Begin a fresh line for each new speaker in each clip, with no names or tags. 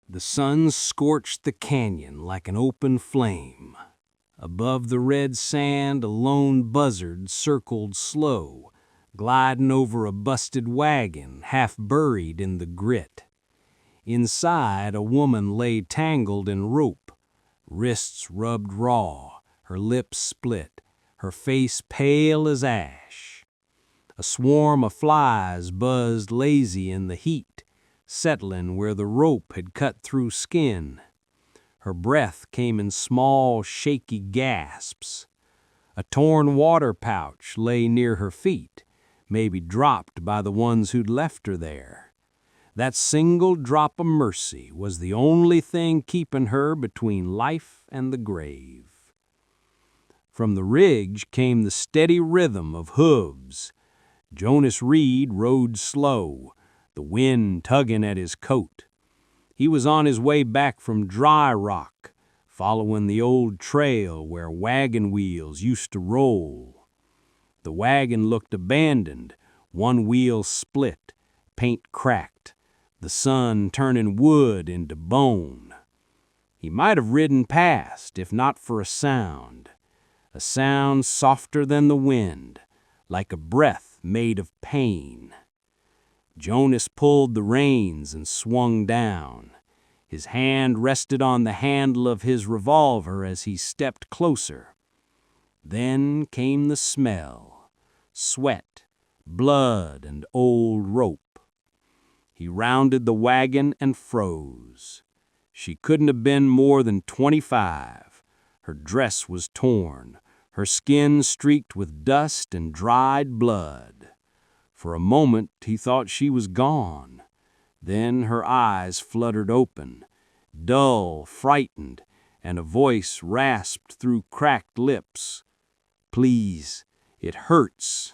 The sun scorched the canyon like an open flame. Above the red sand, a lone buzzard circled slow, gliding over a busted wagon half buried in the grit. Inside, a woman lay tangled in rope, wrists rubbed raw, her lips split, her face pale as ash. A swarm of flies buzzed lazy in the heat, settling where the rope had cut through skin. Her breath came in small, shaky gasps. A torn water pouch lay near her feet, maybe dropped by the ones who'd left her there. That single drop of mercy was the only thing keeping her between life and the grave. From the ridge came the steady rhythm of hooves. Jonas Reed rode slow, the wind tugging at his coat. He was on his way back from Dry Rock, following the old trail where wagon wheels used to roll. The wagon looked abandoned, one wheel split, paint cracked, the sun turning wood into bone. He might have ridden past if not for a sound softer than the wind, like a breath made of pain. Jonas pulled the reins and swung down. His hand rested on the handle of his revolver as he stepped closer. Then came the smell, sweat, blood, and old rope. He rounded the wagon and froze. She couldn't have been more than 25. Her dress was torn, her skin streaked with dust and dried blood. For a moment he thought she was gone. Then her eyes fluttered open, dull, frightened, and a voice rasped through cracked lips. "Please, it hurts."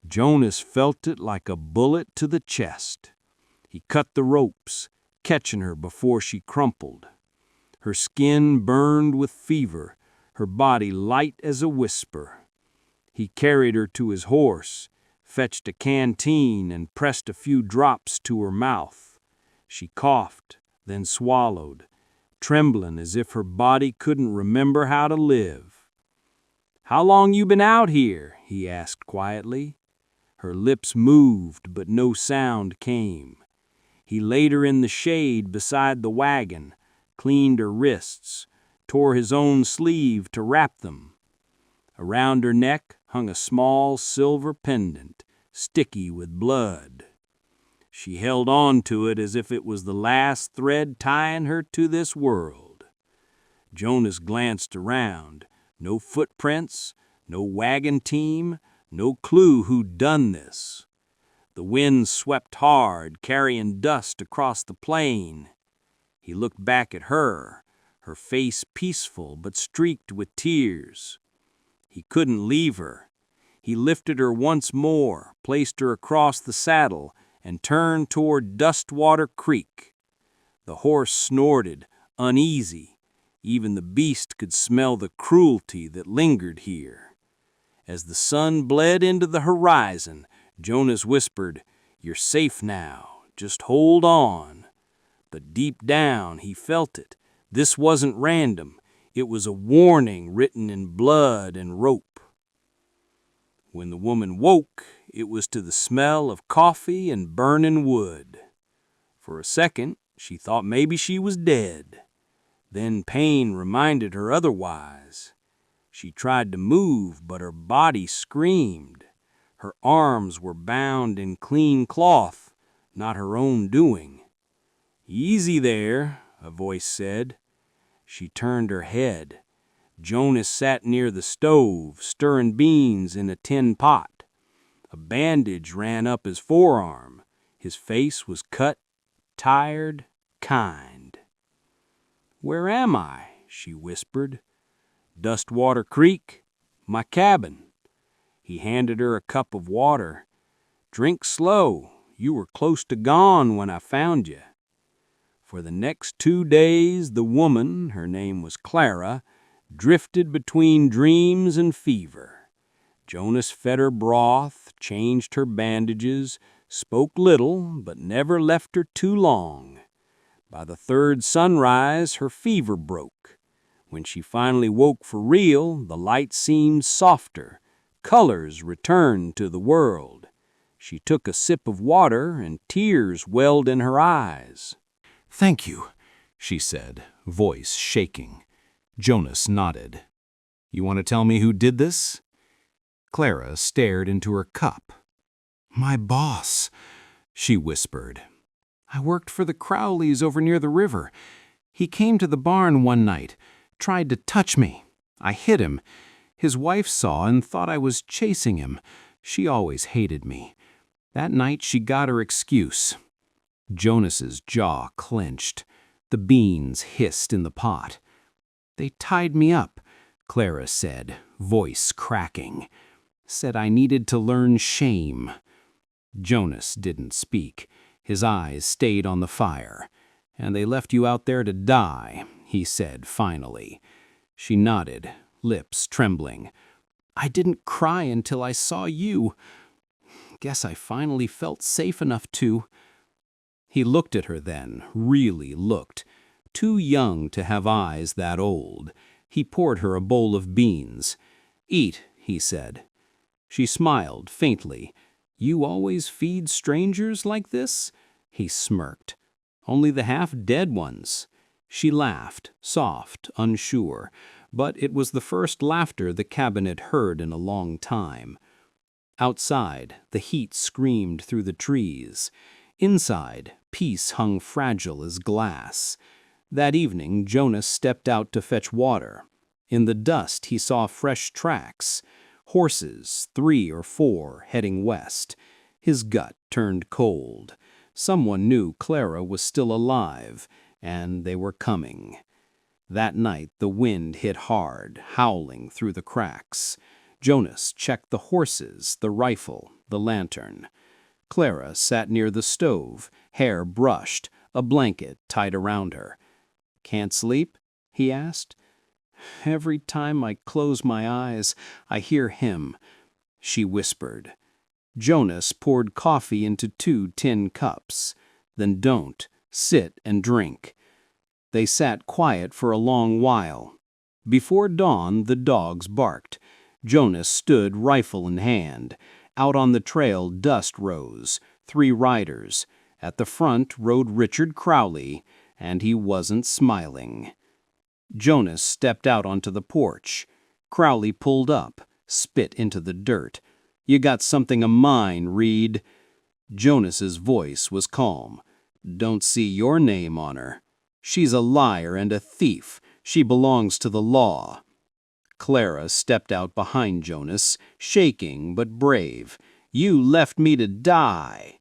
Jonas felt it like a bullet to the chest. He cut the ropes, catching her before she crumpled. Her skin burned with fever, her body light as a whisper. He carried her to his horse, fetched a canteen and pressed a few drops to her mouth. She coughed, then swallowed, trembling as if her body couldn't remember how to live. "How long you been out here?" he asked quietly. Her lips moved, but no sound came. He laid her in the shade beside the wagon, cleaned her wrists, tore his own sleeve to wrap them. Around her neck hung a small silver pendant, sticky with blood. She held on to it as if it was the last thread tying her to this world. Jonas glanced around. No footprints, no wagon team, no clue who'd done this. The wind swept hard, carrying dust across the plain. He looked back at her, her face peaceful but streaked with tears. He couldn't leave her. He lifted her once more, placed her across the saddle, and turned toward Dustwater Creek. The horse snorted, uneasy. Even the beast could smell the cruelty that lingered here. As the sun bled into the horizon, Jonas whispered, "You're safe now, just hold on." But deep down he felt it. This wasn't random. It was a warning written in blood and rope. When the woman woke, it was to the smell of coffee and burning wood. For a second, she thought maybe she was dead. Then pain reminded her otherwise. She tried to move, but her body screamed. Her arms were bound in clean cloth, not her own doing. "Easy there," a voice said. She turned her head. Jonas sat near the stove, stirring beans in a tin pot. A bandage ran up his forearm. His face was cut, tired, kind. "Where am I?" she whispered. "Dustwater Creek, my cabin." He handed her a cup of water. "Drink slow. You were close to gone when I found you." For the next 2 days, the woman, her name was Clara, drifted between dreams and fever. Jonas fed her broth, changed her bandages, spoke little, but never left her too long. By the third sunrise, her fever broke. When she finally woke for real, the light seemed softer. Colors returned to the world. She took a sip of water, and tears welled in her eyes.
"Thank you," she said, voice shaking. Jonas nodded. "You want to tell me who did this?" Clara stared into her cup. "My boss," she whispered. "I worked for the Crowleys over near the river. He came to the barn one night, tried to touch me. I hit him. His wife saw and thought I was chasing him. She always hated me. That night she got her excuse." Jonas's jaw clenched. The beans hissed in the pot. "They tied me up," Clara said, voice cracking. "Said I needed to learn shame." Jonas didn't speak. His eyes stayed on the fire. "And they left you out there to die," he said finally. She nodded, lips trembling. "I didn't cry until I saw you. Guess I finally felt safe enough to." He looked at her then, really looked. Too young to have eyes that old. He poured her a bowl of beans. "Eat," he said. She smiled faintly. "You always feed strangers like this?" He smirked. "Only the half-dead ones." She laughed, soft, unsure, but it was the first laughter the cabinet heard in a long time. Outside, the heat screamed through the trees. Inside, peace hung fragile as glass. That evening, Jonas stepped out to fetch water. In the dust, he saw fresh tracks. Horses, 3 or 4, heading west. His gut turned cold. Someone knew Clara was still alive, and they were coming. That night, the wind hit hard, howling through the cracks. Jonas checked the horses, the rifle, the lantern. Clara sat near the stove, hair brushed, a blanket tied around her. "Can't sleep?" he asked. "Every time I close my eyes, I hear him," she whispered. Jonas poured coffee into 2 tin cups. "Then don't. Sit and drink." They sat quiet for a long while. Before dawn, the dogs barked. Jonas stood rifle in hand. Out on the trail, dust rose. 3 riders. At the front rode Richard Crowley, and he wasn't smiling. Jonas stepped out onto the porch. Crowley pulled up, spit into the dirt. "You got something of mine, Reed." Jonas's voice was calm. "Don't see your name on her. She's a liar and a thief. She belongs to the law." Clara stepped out behind Jonas, shaking but brave. "You left me to die."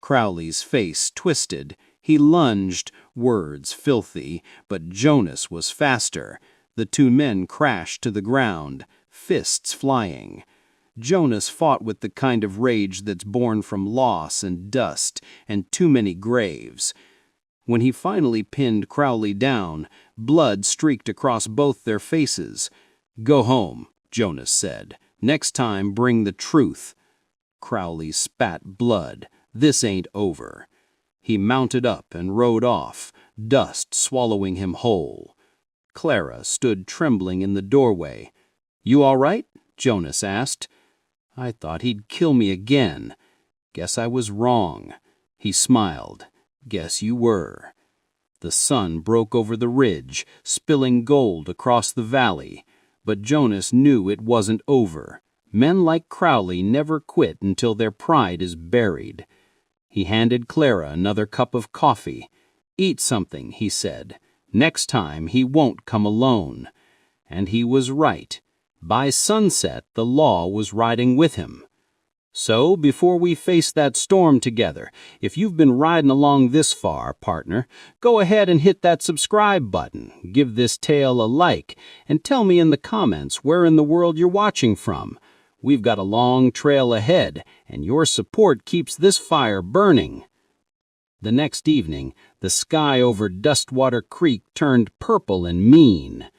Crowley's face twisted. He lunged, words filthy, but Jonas was faster. The 2 men crashed to the ground, fists flying. Jonas fought with the kind of rage that's born from loss and dust and too many graves. When he finally pinned Crowley down, blood streaked across both their faces. "Go home," Jonas said. "Next time, bring the truth." Crowley spat blood. "This ain't over." He mounted up and rode off, dust swallowing him whole. Clara stood trembling in the doorway. "You all right?" Jonas asked. "I thought he'd kill me again. Guess I was wrong." He smiled. "Guess you were." The sun broke over the ridge, spilling gold across the valley. But Jonas knew it wasn't over. Men like Crowley never quit until their pride is buried. He handed Clara another cup of coffee. "Eat something," he said. "Next time he won't come alone." And he was right. By sunset, the law was riding with him. So, before we face that storm together, if you've been riding along this far, partner, go ahead and hit that subscribe button, give this tale a like, and tell me in the comments where in the world you're watching from. We've got a long trail ahead, and your support keeps this fire burning. The next evening, the sky over Dustwater Creek turned purple and mean.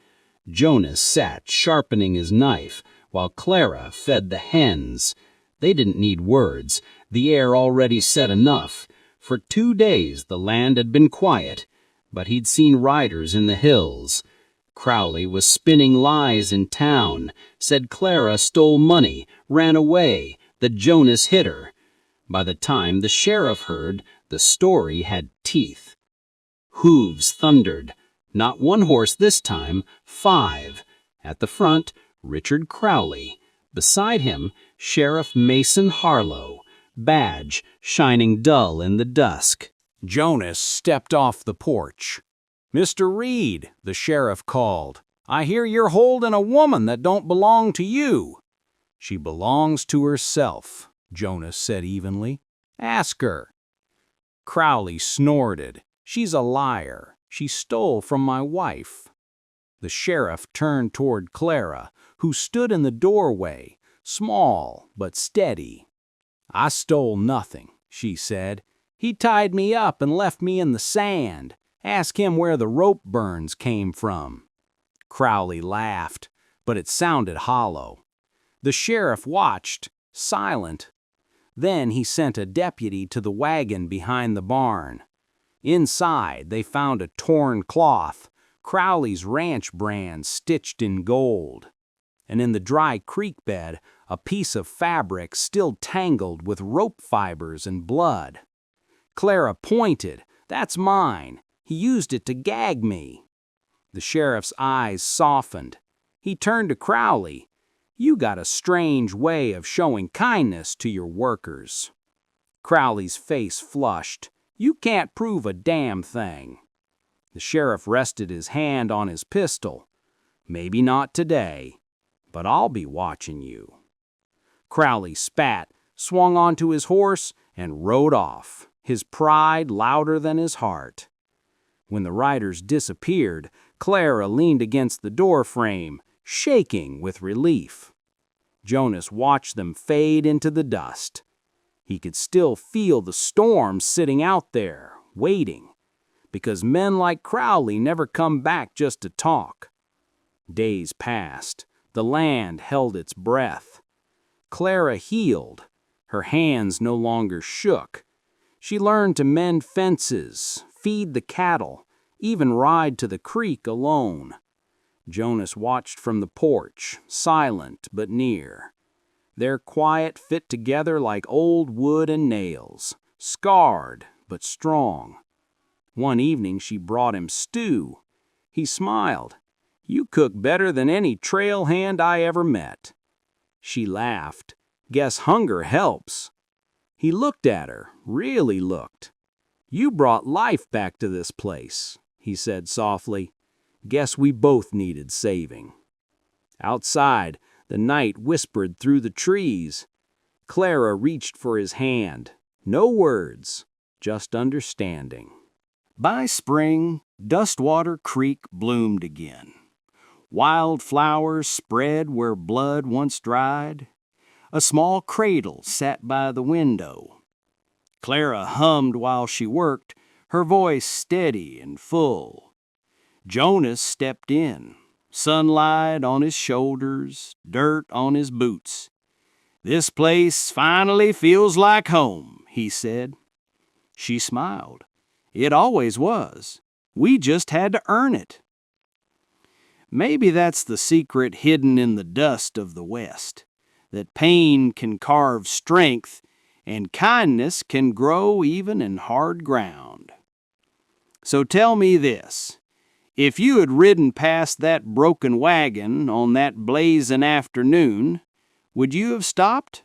Jonas sat sharpening his knife, while Clara fed the hens. They didn't need words. The air already said enough. For 2 days the land had been quiet.
but he'd seen riders in the hills. Crowley was spinning lies in town, said Clara stole money, ran away, that Jonas hit her. By the time the sheriff heard, the story had teeth. Hooves thundered. Not one horse this time, 5. At the front, Richard Crowley. Beside him, Sheriff Mason Harlow, badge shining dull in the dusk.
Jonas stepped off the porch. "Mr. Reed," the sheriff called, "I hear you're holding a woman that don't belong to you." "She belongs to herself," Jonas said evenly. "Ask her." Crowley snorted. "She's a liar. She stole from my wife." The sheriff turned toward Clara, who stood in the doorway, small but steady. "I stole nothing," she said. "He tied me up and left me in the sand. Ask him where the rope burns came from." Crowley laughed, but it sounded hollow. The sheriff watched, silent. Then he sent a deputy to the wagon behind the barn. Inside, they found a torn cloth, Crowley's ranch brand stitched in gold. And in the dry creek bed, a piece of fabric still tangled with rope fibers and blood. Clara pointed. "That's mine. He used it to gag me." The sheriff's eyes softened. He turned to Crowley. "You got a strange way of showing kindness to your workers." Crowley's face flushed. "You can't prove a damn thing." The sheriff rested his hand on his pistol. "Maybe not today, but I'll be watching you." Crowley spat, swung onto his horse, and rode off, his pride louder than his heart. When the riders disappeared, Clara leaned against the doorframe, shaking with relief. Jonas watched them fade into the dust. He could still feel the storm sitting out there, waiting, because men like Crowley never come back just to talk. Days passed. The land held its breath. Clara healed. Her hands no longer shook. She learned to mend fences, feed the cattle, even ride to the creek alone. Jonas watched from the porch, silent but near. Their quiet fit together like old wood and nails, scarred but strong. One evening she brought him stew. He smiled. "You cook better than any trail hand I ever met." She laughed. "Guess hunger helps." He looked at her, really looked. "You brought life back to this place," he said softly. "Guess we both needed saving." Outside, the night whispered through the trees. Clara reached for his hand. No words, just understanding. By spring, Dustwater Creek bloomed again. Wild flowers spread where blood once dried. A small cradle sat by the window. Clara hummed while she worked, her voice steady and full. Jonas stepped in, sunlight on his shoulders, dirt on his boots. "This place finally feels like home," he said. She smiled. "It always was. We just had to earn it." Maybe that's the secret hidden in the dust of the West, that pain can carve strength and kindness can grow even in hard ground. So tell me this. If you had ridden past that broken wagon on that blazing afternoon, would you have stopped?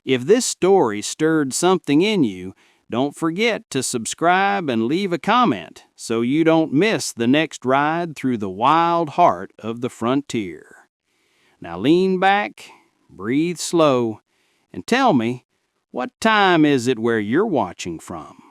If this story stirred something in you, don't forget to subscribe and leave a comment so you don't miss the next ride through the wild heart of the frontier. Now lean back, breathe slow, and tell me, what time is it where you're watching from?